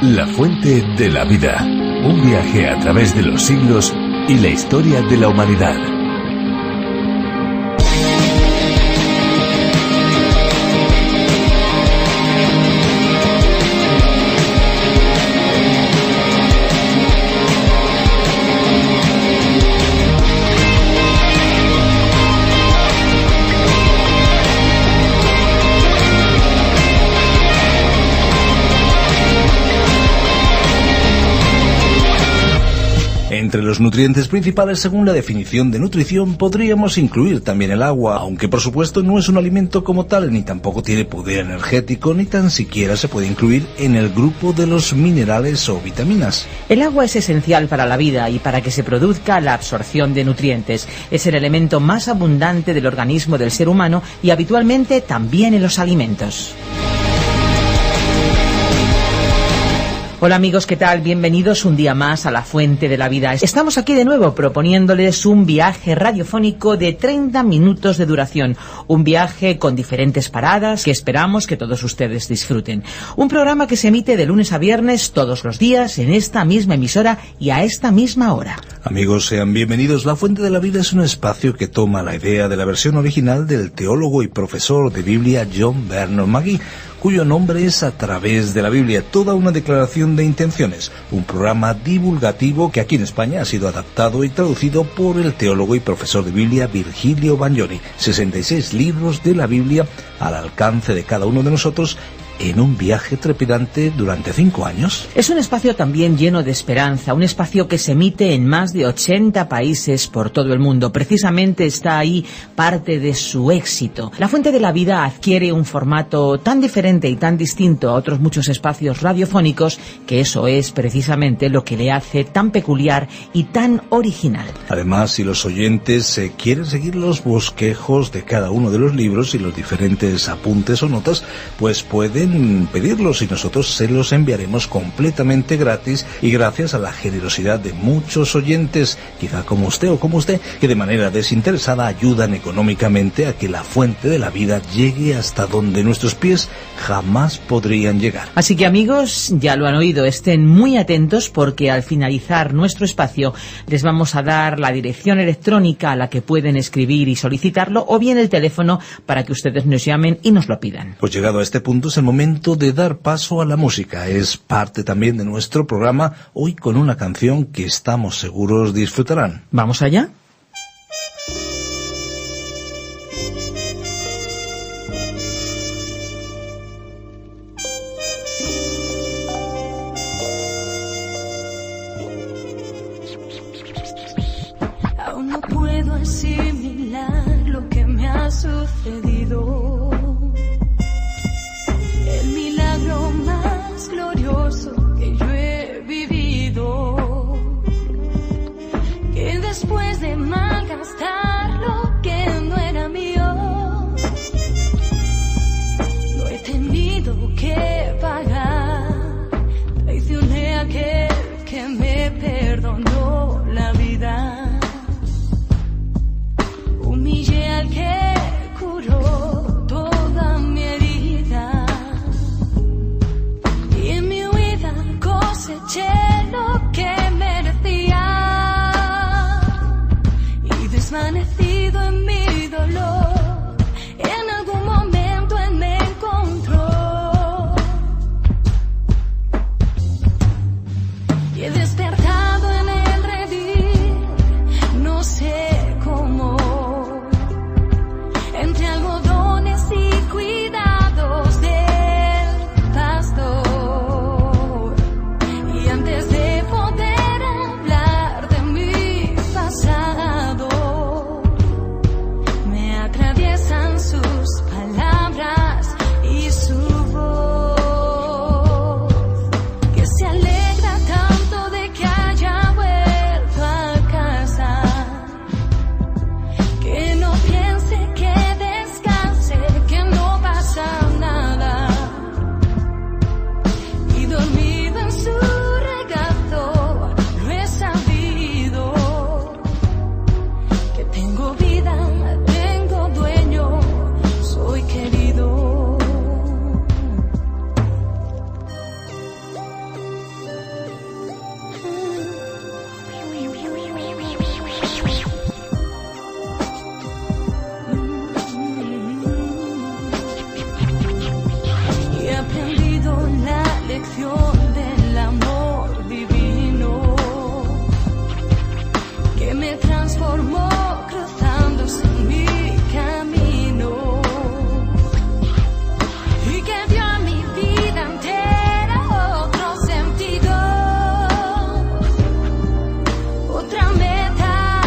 La fuente de la vida. Un viaje a través de los siglos y la historia de la humanidad. Entre los nutrientes principales, según la definición de nutrición, podríamos incluir también el agua, aunque por supuesto no es un alimento como tal, ni tampoco tiene poder energético, ni tan siquiera se puede incluir en el grupo de los minerales o vitaminas. El agua es esencial para la vida y para que se produzca la absorción de nutrientes. Es el elemento más abundante del organismo del ser humano y habitualmente también en los alimentos. Hola amigos, ¿qué tal? Bienvenidos un día más a La Fuente de la Vida. Estamos aquí de nuevo proponiéndoles un viaje radiofónico de 30 minutos de duración. Un viaje con diferentes paradas que esperamos que todos ustedes disfruten. Un programa que se emite de lunes a viernes todos los días en esta misma emisora y a esta misma hora. Amigos, sean bienvenidos. La Fuente de la Vida es un espacio que toma la idea de la versión original del teólogo y profesor de Biblia John Vernon McGee, cuyo nombre es A Través de la Biblia, toda una declaración de intenciones, un programa divulgativo que aquí en España ha sido adaptado y traducido por el teólogo y profesor de Biblia Virgilio Bagnoni. 66 libros de la Biblia al alcance de cada uno de nosotros en un viaje trepidante durante 5 años. Es un espacio también lleno de esperanza, un espacio que se emite en más de 80 países por todo el mundo. Precisamente está ahí parte de su éxito. La Fuente de la Vida adquiere un formato tan diferente y tan distinto a otros muchos espacios radiofónicos que eso es precisamente lo que le hace tan peculiar y tan original. Además, si los oyentes quieren seguir los bosquejos de cada uno de los libros y los diferentes apuntes o notas, pues pueden pedirlos y nosotros se los enviaremos completamente gratis y gracias a la generosidad de muchos oyentes, quizá como usted o como usted, que de manera desinteresada ayudan económicamente a que la Fuente de la Vida llegue hasta donde nuestros pies jamás podrían llegar. Así que amigos, ya lo han oído, estén muy atentos porque al finalizar nuestro espacio les vamos a dar la dirección electrónica a la que pueden escribir y solicitarlo o bien el teléfono para que ustedes nos llamen y nos lo pidan. Pues llegado a este punto es el momento de dar paso a la música. Es parte también de nuestro programa, hoy con una canción que estamos seguros disfrutarán. ¿Vamos allá? Aún no puedo asimilar lo que me ha sucedido. El milagro más glorioso que yo he vivido, que después de lección del amor divino que me transformó cruzándose en mi camino y que dio a mi vida entera otro sentido, otra meta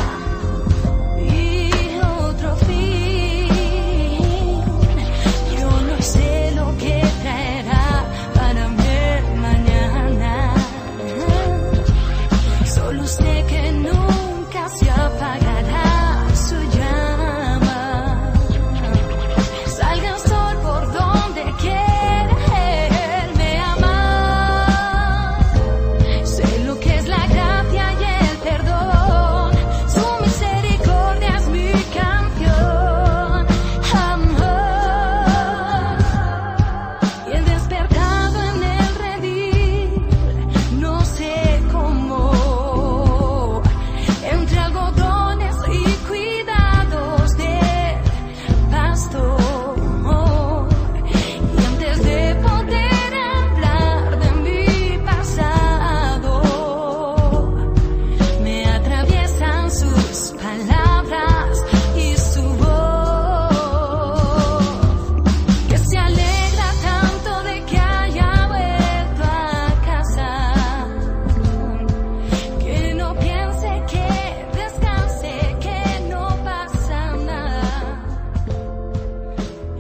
y otro fin. Yo no sé lo que traerá para mí el mañana, solo sé que nunca se apagará su llama. Salga el sol por donde quiera, Él me ama. Sé lo que es la gracia y el perdón, su misericordia es mi canción. Amor. Y he despertado en el redil, no sé cómo, entre algodones y cuidados de pasto. Y antes de poder hablar de mi pasado, me atraviesan sus palabras y su voz, que se alegra tanto de que haya vuelto a casa, que no piense, que descanse, que no pasa nada,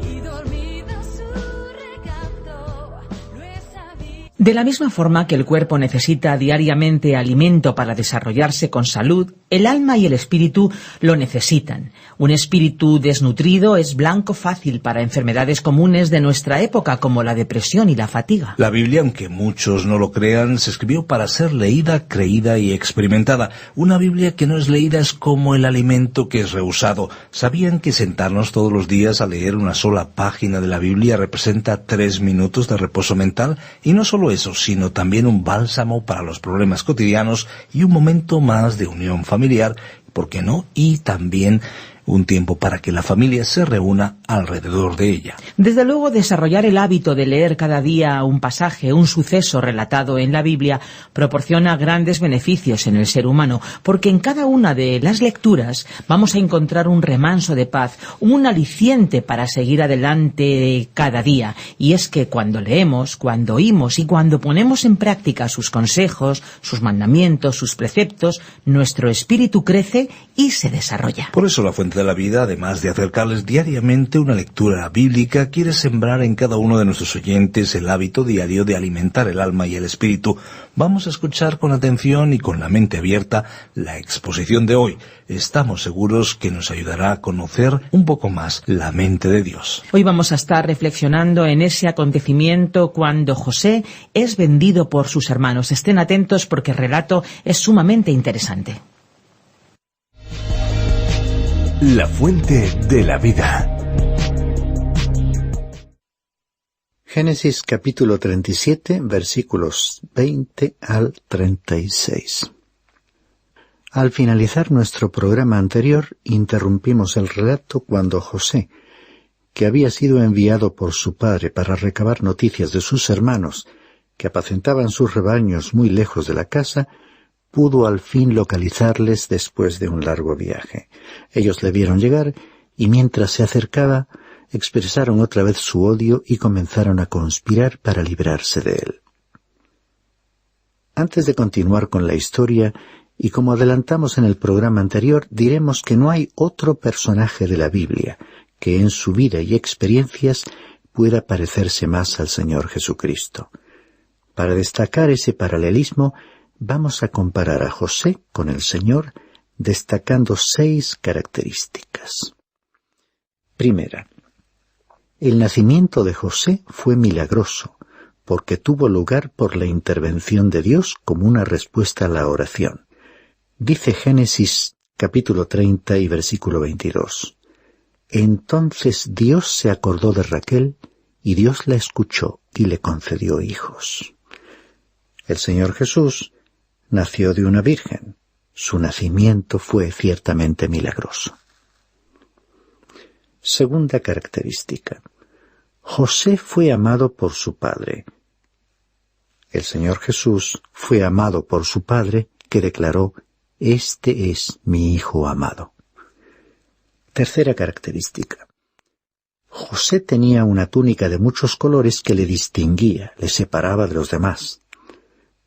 y dormido su regazo lo he sabido. De la misma forma que el cuerpo necesita diariamente alimento para desarrollarse con salud, el alma y el espíritu lo necesitan. Un espíritu desnutrido es blanco fácil para enfermedades comunes de nuestra época, como la depresión y la fatiga. La Biblia, aunque muchos no lo crean, se escribió para ser leída, creída y experimentada. Una Biblia que no es leída es como el alimento que es rehusado. ¿Sabían que sentarnos todos los días a leer una sola página de la Biblia representa 3 minutos de reposo mental? Y no solo eso, sino también un bálsamo para los problemas cotidianos y un momento más de unión familiar, ¿por qué no? Y también un tiempo para que la familia se reúna alrededor de ella. Desde luego, desarrollar el hábito de leer cada día un pasaje, un suceso relatado en la Biblia, proporciona grandes beneficios en el ser humano, porque en cada una de las lecturas vamos a encontrar un remanso de paz, un aliciente para seguir adelante cada día. Y es que cuando leemos, cuando oímos y cuando ponemos en práctica sus consejos, sus mandamientos, sus preceptos, nuestro espíritu crece y se desarrolla. Por eso la Fuente de la Vida, además de acercarles diariamente una lectura bíblica, quiere sembrar en cada uno de nuestros oyentes el hábito diario de alimentar el alma y el espíritu. Vamos a escuchar con atención y con la mente abierta la exposición de hoy. Estamos seguros que nos ayudará a conocer un poco más la mente de Dios. Hoy vamos a estar reflexionando en ese acontecimiento cuando José es vendido por sus hermanos. Estén atentos porque el relato es sumamente interesante. La Fuente de la Vida. Génesis capítulo 37, versículos 20 al 36. Al finalizar nuestro programa anterior, interrumpimos el relato cuando José, que había sido enviado por su padre para recabar noticias de sus hermanos, que apacentaban sus rebaños muy lejos de la casa, pudo al fin localizarles después de un largo viaje. Ellos le vieron llegar y mientras se acercaba, expresaron otra vez su odio y comenzaron a conspirar para librarse de él. Antes de continuar con la historia, y como adelantamos en el programa anterior, diremos que no hay otro personaje de la Biblia que en su vida y experiencias pueda parecerse más al Señor Jesucristo. Para destacar ese paralelismo, vamos a comparar a José con el Señor, destacando 6 características. Primera, el nacimiento de José fue milagroso, porque tuvo lugar por la intervención de Dios como una respuesta a la oración. Dice Génesis capítulo 30 y versículo 22. Entonces Dios se acordó de Raquel, y Dios la escuchó y le concedió hijos. El Señor Jesús nació de una virgen. Su nacimiento fue ciertamente milagroso. Segunda característica. José fue amado por su padre. El Señor Jesús fue amado por su Padre, que declaró: «Este es mi Hijo amado». Tercera característica. José tenía una túnica de muchos colores que le distinguía, le separaba de los demás.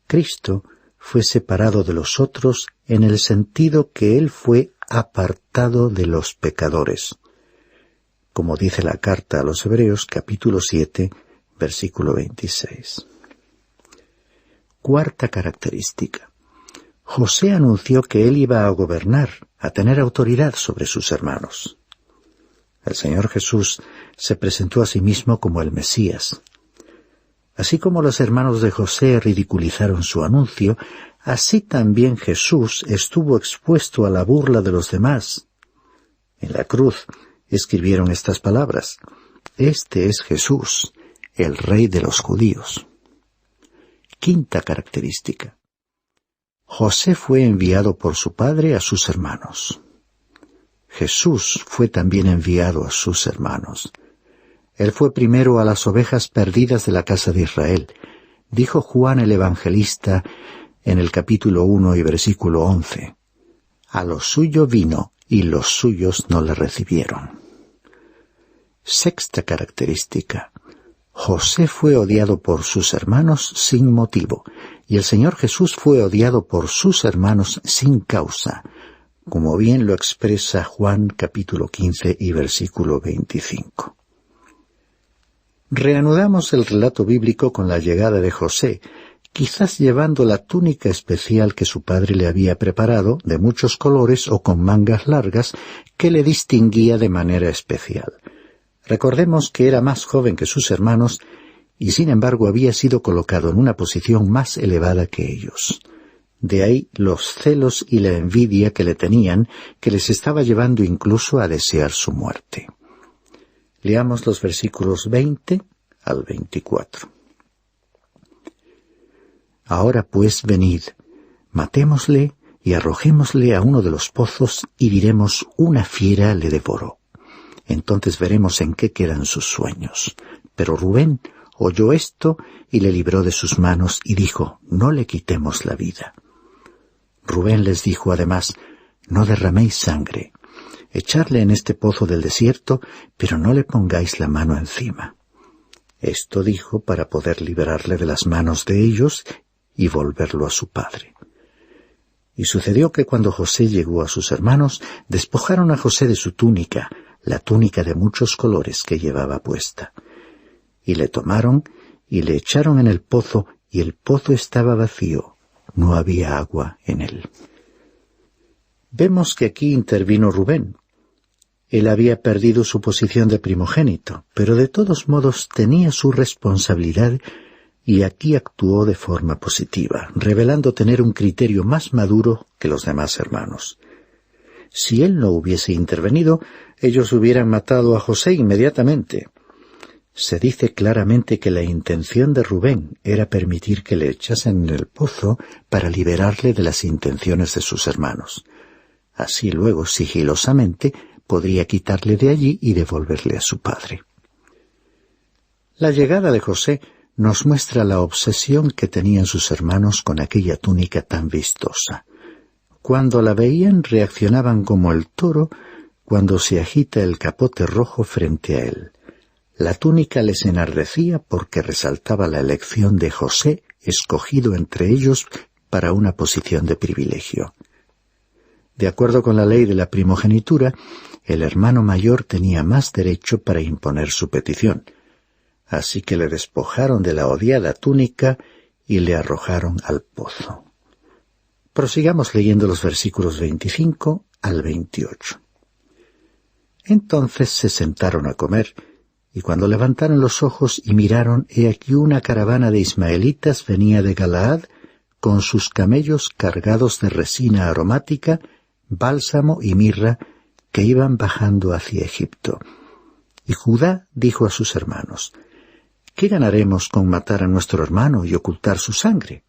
Cristo fue separado de los otros en el sentido que Él fue apartado de los pecadores, como dice la carta a los Hebreos, capítulo 7, versículo 26. Cuarta característica. José anunció que él iba a gobernar, a tener autoridad sobre sus hermanos. El Señor Jesús se presentó a sí mismo como el Mesías. Así como los hermanos de José ridiculizaron su anuncio, así también Jesús estuvo expuesto a la burla de los demás. En la cruz escribieron estas palabras: «Este es Jesús, el Rey de los judíos». Quinta característica. José fue enviado por su padre a sus hermanos. Jesús fue también enviado a sus hermanos. Él fue primero a las ovejas perdidas de la casa de Israel. Dijo Juan el Evangelista en el capítulo 1 y versículo 11: «A lo suyo vino, y los suyos no le recibieron». Sexta característica. José fue odiado por sus hermanos sin motivo, y el Señor Jesús fue odiado por sus hermanos sin causa, como bien lo expresa Juan capítulo 15 y versículo 25. Reanudamos el relato bíblico con la llegada de José, quizás llevando la túnica especial que su padre le había preparado, de muchos colores o con mangas largas, que le distinguía de manera especial. Recordemos que era más joven que sus hermanos y sin embargo había sido colocado en una posición más elevada que ellos. De ahí los celos y la envidia que le tenían, que les estaba llevando incluso a desear su muerte. Leamos los versículos 20 al 24. «Ahora pues venid, matémosle y arrojémosle a uno de los pozos y diremos: una fiera le devoró. Entonces veremos en qué quedan sus sueños». Pero Rubén oyó esto y le libró de sus manos y dijo: «No le quitemos la vida». Rubén les dijo además: «No derraméis sangre. Echadle en este pozo del desierto, pero no le pongáis la mano encima». Esto dijo para poder librarle de las manos de ellos y volverlo a su padre. Y sucedió que cuando José llegó a sus hermanos, despojaron a José de su túnica, la túnica de muchos colores que llevaba puesta. Y le tomaron y le echaron en el pozo, y el pozo estaba vacío, no había agua en él. Vemos que aquí intervino Rubén. Él había perdido su posición de primogénito, pero de todos modos tenía su responsabilidad y aquí actuó de forma positiva, revelando tener un criterio más maduro que los demás hermanos. Si él no hubiese intervenido, ellos hubieran matado a José inmediatamente. Se dice claramente que la intención de Rubén era permitir que le echasen en el pozo para liberarle de las intenciones de sus hermanos. Así luego, sigilosamente, podría quitarle de allí y devolverle a su padre. La llegada de José nos muestra la obsesión que tenían sus hermanos con aquella túnica tan vistosa. Cuando la veían, reaccionaban como el toro cuando se agita el capote rojo frente a él. La túnica les enardecía porque resaltaba la elección de José, escogido entre ellos para una posición de privilegio. De acuerdo con la ley de la primogenitura, el hermano mayor tenía más derecho para imponer su petición. Así que le despojaron de la odiada túnica y le arrojaron al pozo. Prosigamos leyendo los versículos 25 al 28. Entonces se sentaron a comer, y cuando levantaron los ojos y miraron, he aquí una caravana de ismaelitas venía de Galaad, con sus camellos cargados de resina aromática, bálsamo y mirra, que iban bajando hacia Egipto. Y Judá dijo a sus hermanos: ¿qué ganaremos con matar a nuestro hermano y ocultar su sangre?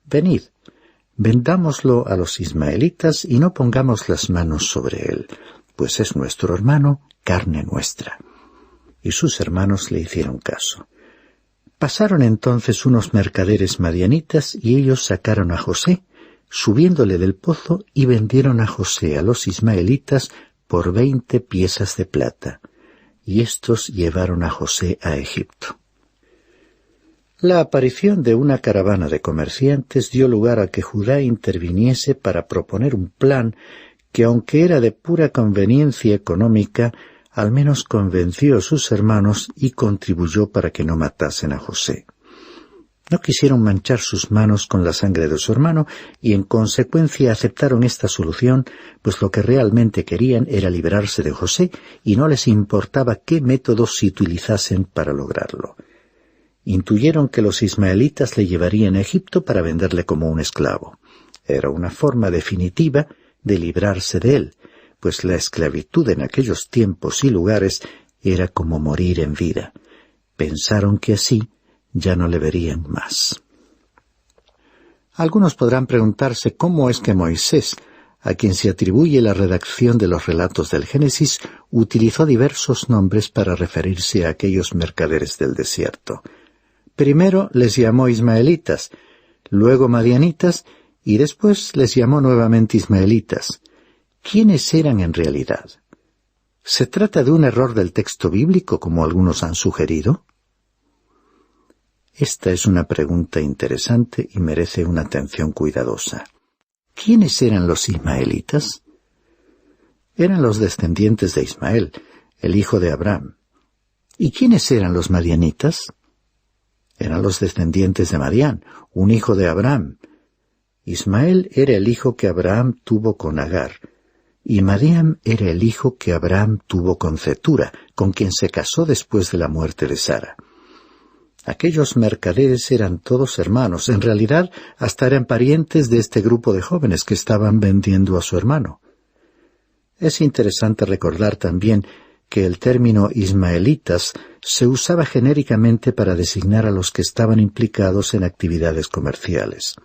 Venid, vendámoslo a los ismaelitas y no pongamos las manos sobre él, pues es nuestro hermano, carne nuestra. Y sus hermanos le hicieron caso. Pasaron entonces unos mercaderes madianitas y ellos sacaron a José, subiéndole del pozo, y vendieron a José a los ismaelitas por 20 piezas de plata, y éstos llevaron a José a Egipto. La aparición de una caravana de comerciantes dio lugar a que Judá interviniese para proponer un plan que, aunque era de pura conveniencia económica, al menos convenció a sus hermanos y contribuyó para que no matasen a José. No quisieron manchar sus manos con la sangre de su hermano y en consecuencia aceptaron esta solución, pues lo que realmente querían era librarse de José y no les importaba qué métodos se utilizasen para lograrlo. Intuyeron que los ismaelitas le llevarían a Egipto para venderle como un esclavo. Era una forma definitiva de librarse de él, pues la esclavitud en aquellos tiempos y lugares era como morir en vida. Pensaron que así ya no le verían más. Algunos podrán preguntarse cómo es que Moisés, a quien se atribuye la redacción de los relatos del Génesis, utilizó diversos nombres para referirse a aquellos mercaderes del desierto. Primero les llamó ismaelitas, luego madianitas y después les llamó nuevamente ismaelitas. ¿Quiénes eran en realidad? ¿Se trata de un error del texto bíblico, como algunos han sugerido? Esta es una pregunta interesante y merece una atención cuidadosa. ¿Quiénes eran los ismaelitas? Eran los descendientes de Ismael, el hijo de Abraham. ¿Y quiénes eran los madianitas? Eran los descendientes de Madián, un hijo de Abraham. Ismael era el hijo que Abraham tuvo con Agar, y Madián era el hijo que Abraham tuvo con Cetura, con quien se casó después de la muerte de Sara. Aquellos mercaderes eran todos hermanos, en realidad hasta eran parientes de este grupo de jóvenes que estaban vendiendo a su hermano. Es interesante recordar también que el término ismaelitas se usaba genéricamente para designar a los que estaban implicados en actividades comerciales.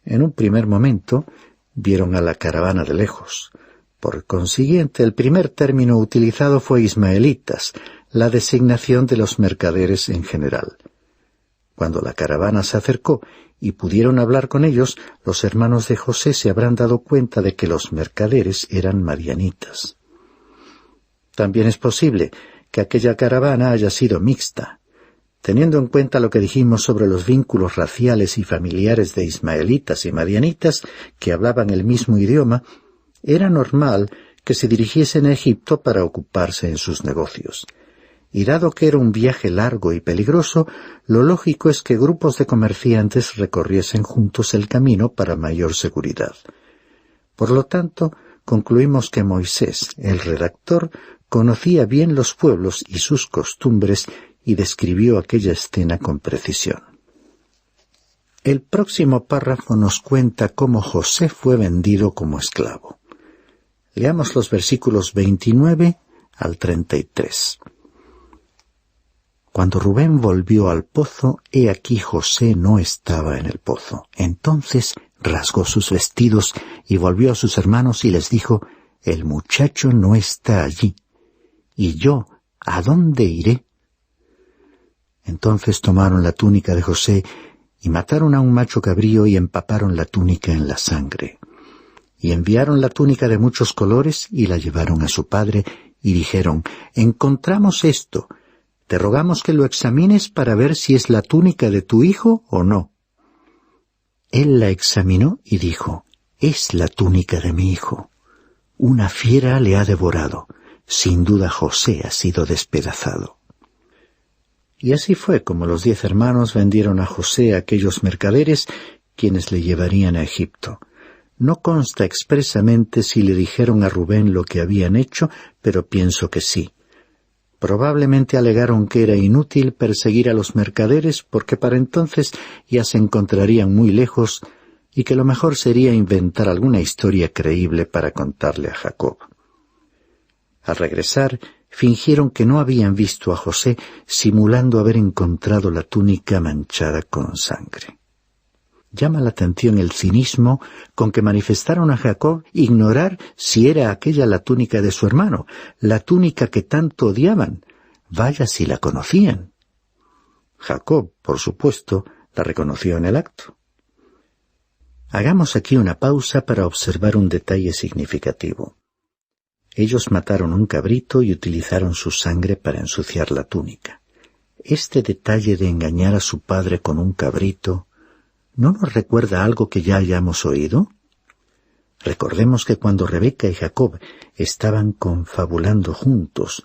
En un primer momento vieron a la caravana de lejos. Por consiguiente, el primer término utilizado fue ismaelitas, la designación de los mercaderes en general. Cuando la caravana se acercó y pudieron hablar con ellos, los hermanos de José se habrán dado cuenta de que los mercaderes eran madianitas. También es posible que aquella caravana haya sido mixta. Teniendo en cuenta lo que dijimos sobre los vínculos raciales y familiares de ismaelitas y madianitas, que hablaban el mismo idioma, era normal que se dirigiesen a Egipto para ocuparse en sus negocios. Y dado que era un viaje largo y peligroso, lo lógico es que grupos de comerciantes recorriesen juntos el camino para mayor seguridad. Por lo tanto, concluimos que Moisés, el redactor, conocía bien los pueblos y sus costumbres y describió aquella escena con precisión. El próximo párrafo nos cuenta cómo José fue vendido como esclavo. Leamos los versículos 29 al 33. Cuando Rubén volvió al pozo, he aquí José no estaba en el pozo. Entonces rasgó sus vestidos y volvió a sus hermanos y les dijo, el muchacho no está allí. ¿Y yo a dónde iré? Entonces tomaron la túnica de José y mataron a un macho cabrío y empaparon la túnica en la sangre. Y enviaron la túnica de muchos colores y la llevaron a su padre y dijeron, encontramos esto, te rogamos que lo examines para ver si es la túnica de tu hijo o no. Él la examinó y dijo, es la túnica de mi hijo. Una fiera le ha devorado. Sin duda José ha sido despedazado. Y así fue como los 10 hermanos vendieron a José a aquellos mercaderes, quienes le llevarían a Egipto. No consta expresamente si le dijeron a Rubén lo que habían hecho, pero pienso que sí. Probablemente alegaron que era inútil perseguir a los mercaderes porque para entonces ya se encontrarían muy lejos y que lo mejor sería inventar alguna historia creíble para contarle a Jacob. Al regresar, fingieron que no habían visto a José, simulando haber encontrado la túnica manchada con sangre. Llama la atención el cinismo con que manifestaron a Jacob ignorar si era aquella la túnica de su hermano, la túnica que tanto odiaban. Vaya si la conocían. Jacob, por supuesto, la reconoció en el acto. Hagamos aquí una pausa para observar un detalle significativo. Ellos mataron un cabrito y utilizaron su sangre para ensuciar la túnica. Este detalle de engañar a su padre con un cabrito, ¿no nos recuerda algo que ya hayamos oído? Recordemos que cuando Rebeca y Jacob estaban confabulando juntos,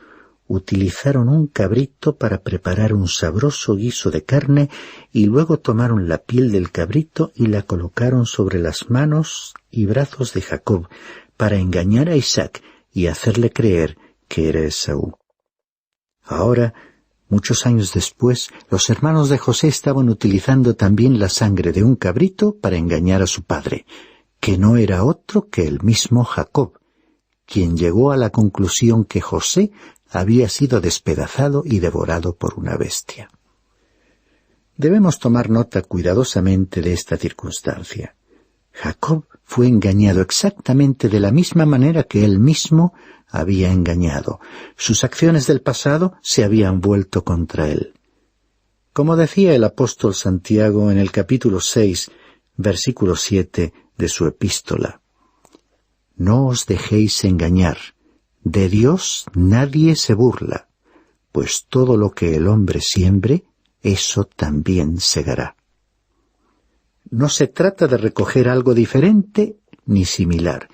utilizaron un cabrito para preparar un sabroso guiso de carne y luego tomaron la piel del cabrito y la colocaron sobre las manos y brazos de Jacob para engañar a Isaac y hacerle creer que era Esaú. Ahora, muchos años después, los hermanos de José estaban utilizando también la sangre de un cabrito para engañar a su padre, que no era otro que el mismo Jacob, quien llegó a la conclusión que José había sido despedazado y devorado por una bestia. Debemos tomar nota cuidadosamente de esta circunstancia. Jacob fue engañado exactamente de la misma manera que él mismo había engañado. Sus acciones del pasado se habían vuelto contra él. Como decía el apóstol Santiago en el capítulo 6, versículo 7 de su epístola: «No os dejéis engañar, de Dios nadie se burla, pues todo lo que el hombre siembre, eso también segará». No se trata de recoger algo diferente ni similar,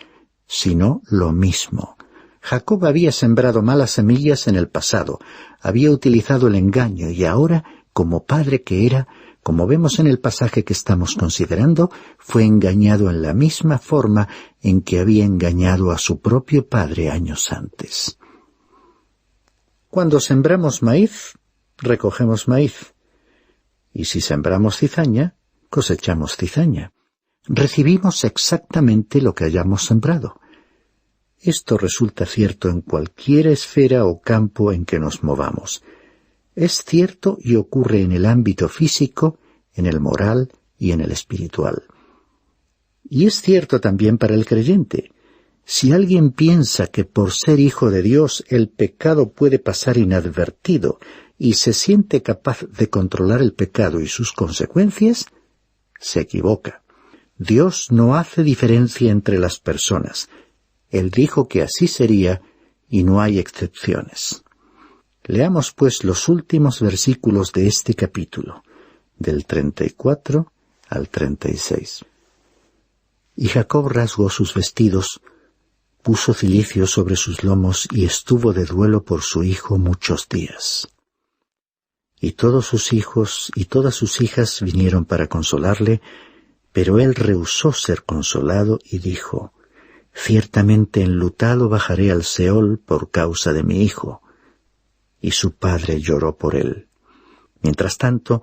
sino lo mismo. Jacob había sembrado malas semillas en el pasado, había utilizado el engaño y ahora, como padre que era, como vemos en el pasaje que estamos considerando, fue engañado en la misma forma en que había engañado a su propio padre años antes. Cuando sembramos maíz, recogemos maíz. Y si sembramos cizaña, cosechamos cizaña. Recibimos exactamente lo que hayamos sembrado. Esto resulta cierto en cualquier esfera o campo en que nos movamos. Es cierto y ocurre en el ámbito físico, en el moral y en el espiritual. Y es cierto también para el creyente. Si alguien piensa que por ser hijo de Dios el pecado puede pasar inadvertido y se siente capaz de controlar el pecado y sus consecuencias, se equivoca. Dios no hace diferencia entre las personas. Él dijo que así sería y no hay excepciones. Leamos pues los últimos versículos de este capítulo, del 34 al 36. Y Jacob rasgó sus vestidos, puso cilicio sobre sus lomos y estuvo de duelo por su hijo muchos días. Y todos sus hijos y todas sus hijas vinieron para consolarle, pero él rehusó ser consolado y dijo: «Ciertamente enlutado bajaré al Seol por causa de mi hijo». Y su padre lloró por él. Mientras tanto,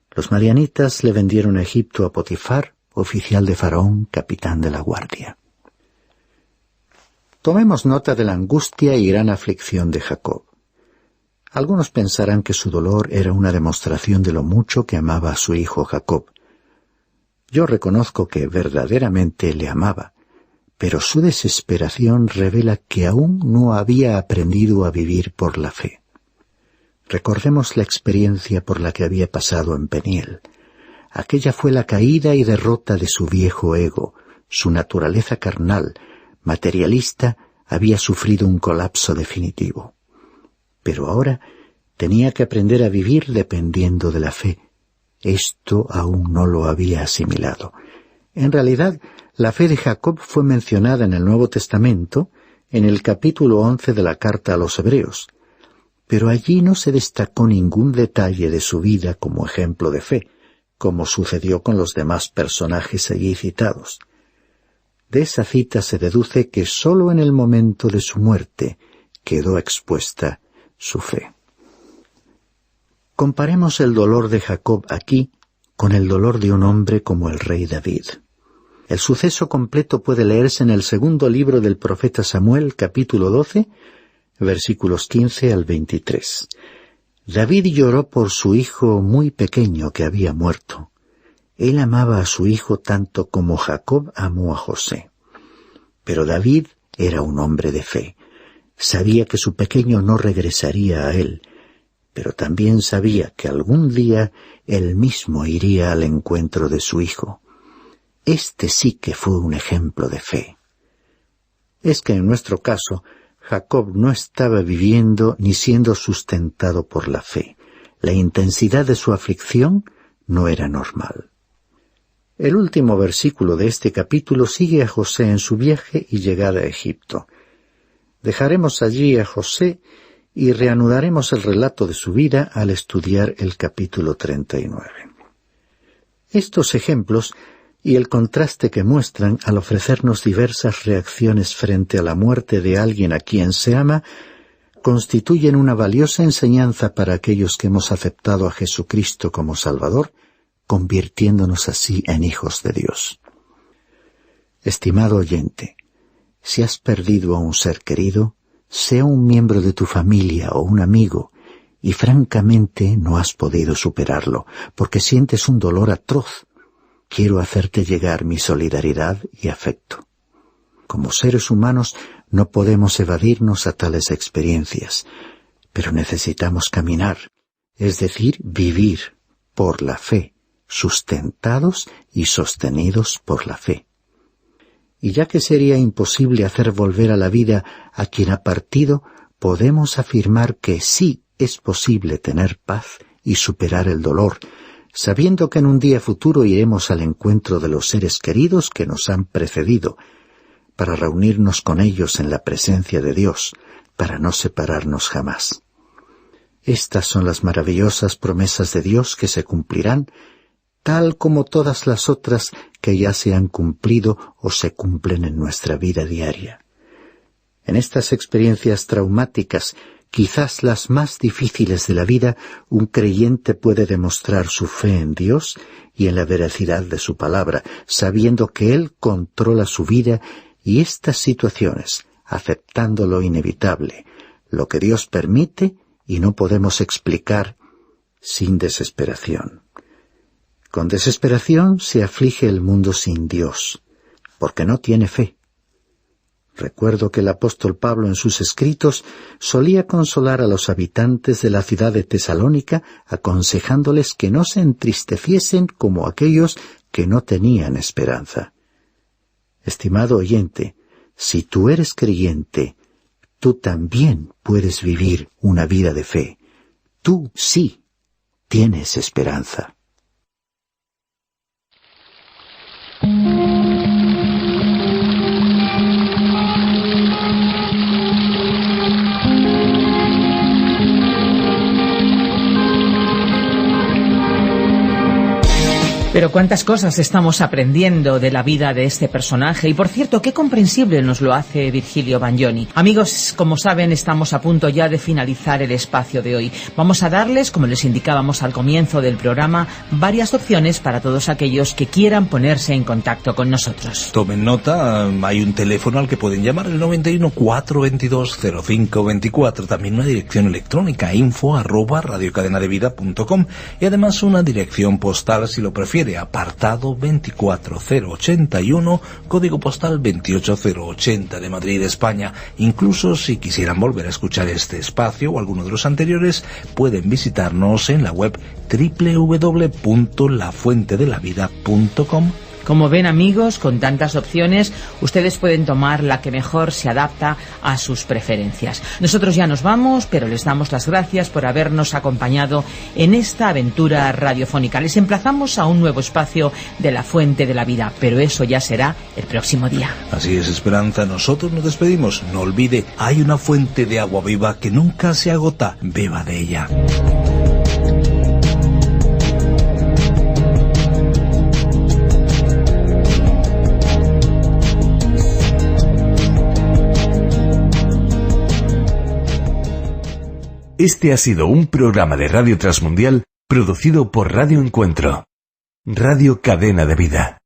los madianitas le vendieron a Egipto a Potifar, oficial de Faraón, capitán de la guardia. Tomemos nota de la angustia y gran aflicción de Jacob. Algunos pensarán que su dolor era una demostración de lo mucho que amaba a su hijo Jacob. Yo reconozco que verdaderamente le amaba, pero su desesperación revela que aún no había aprendido a vivir por la fe. Recordemos la experiencia por la que había pasado en Peniel. Aquella fue la caída y derrota de su viejo ego. Su naturaleza carnal, materialista, había sufrido un colapso definitivo. Pero ahora tenía que aprender a vivir dependiendo de la fe. Esto aún no lo había asimilado. En realidad, la fe de Jacob fue mencionada en el Nuevo Testamento, en el capítulo 11 de la carta a los Hebreos, pero allí no se destacó ningún detalle de su vida como ejemplo de fe, como sucedió con los demás personajes allí citados. De esa cita se deduce que sólo en el momento de su muerte quedó expuesta su fe. Comparemos el dolor de Jacob aquí con el dolor de un hombre como el rey David. El suceso completo puede leerse en el segundo libro del profeta Samuel, capítulo 12, versículos 15 al 23. David lloró por su hijo muy pequeño que había muerto. Él amaba a su hijo tanto como Jacob amó a José. Pero David era un hombre de fe. Sabía que su pequeño no regresaría a él. pero también sabía que algún día él mismo iría al encuentro de su hijo. Este sí que fue un ejemplo de fe. Es que en nuestro caso, Jacob no estaba viviendo ni siendo sustentado por la fe. La intensidad de su aflicción no era normal. El último versículo de este capítulo sigue a José en su viaje y llegada a Egipto. Dejaremos allí a José y reanudaremos el relato de su vida al estudiar el capítulo 39. Estos ejemplos y el contraste que muestran al ofrecernos diversas reacciones frente a la muerte de alguien a quien se ama, constituyen una valiosa enseñanza para aquellos que hemos aceptado a Jesucristo como Salvador, convirtiéndonos así en hijos de Dios. Estimado oyente, si has perdido a un ser querido, sea un miembro de tu familia o un amigo, y francamente no has podido superarlo, porque sientes un dolor atroz, quiero hacerte llegar mi solidaridad y afecto. Como seres humanos no podemos evadirnos a tales experiencias, pero necesitamos caminar, es decir, vivir por la fe, sustentados y sostenidos por la fe. Y ya que sería imposible hacer volver a la vida a quien ha partido, podemos afirmar que sí es posible tener paz y superar el dolor, sabiendo que en un día futuro iremos al encuentro de los seres queridos que nos han precedido, para reunirnos con ellos en la presencia de Dios, para no separarnos jamás. Estas son las maravillosas promesas de Dios que se cumplirán, tal como todas las otras que ya se han cumplido o se cumplen en nuestra vida diaria. En estas experiencias traumáticas, quizás las más difíciles de la vida, un creyente puede demostrar su fe en Dios y en la veracidad de su palabra, sabiendo que Él controla su vida y estas situaciones, aceptando lo inevitable, lo que Dios permite y no podemos explicar, sin desesperación. Con desesperación se aflige el mundo sin Dios, porque no tiene fe. Recuerdo que el apóstol Pablo en sus escritos solía consolar a los habitantes de la ciudad de Tesalónica, aconsejándoles que no se entristeciesen como aquellos que no tenían esperanza. Estimado oyente, si tú eres creyente, tú también puedes vivir una vida de fe. Tú sí tienes esperanza. Pero cuántas cosas estamos aprendiendo de la vida de este personaje, y por cierto, qué comprensible nos lo hace Virgilio Bagnoni. Amigos, como saben, estamos a punto ya de finalizar el espacio de hoy. Vamos a darles, como les indicábamos al comienzo del programa, varias opciones para todos aquellos que quieran ponerse en contacto con nosotros. Tomen nota, hay un teléfono al que pueden llamar, el 91 422 0524, también una dirección electrónica, info@radiocadenadevida.com, y además una dirección postal, si lo prefieren, apartado 24081, código postal 28080 de Madrid, España. Incluso si quisieran volver a escuchar este espacio o alguno de los anteriores, pueden visitarnos en la web www.lafuentedelavida.com. Como ven, amigos, con tantas opciones, ustedes pueden tomar la que mejor se adapta a sus preferencias. Nosotros ya nos vamos, pero les damos las gracias por habernos acompañado en esta aventura radiofónica. Les emplazamos a un nuevo espacio de La Fuente de la Vida, pero eso ya será el próximo día. Así es, Esperanza, nosotros nos despedimos. No olvide, hay una fuente de agua viva que nunca se agota. Beba de ella. Este ha sido un programa de Radio Transmundial producido por Radio Encuentro, Radio Cadena de Vida.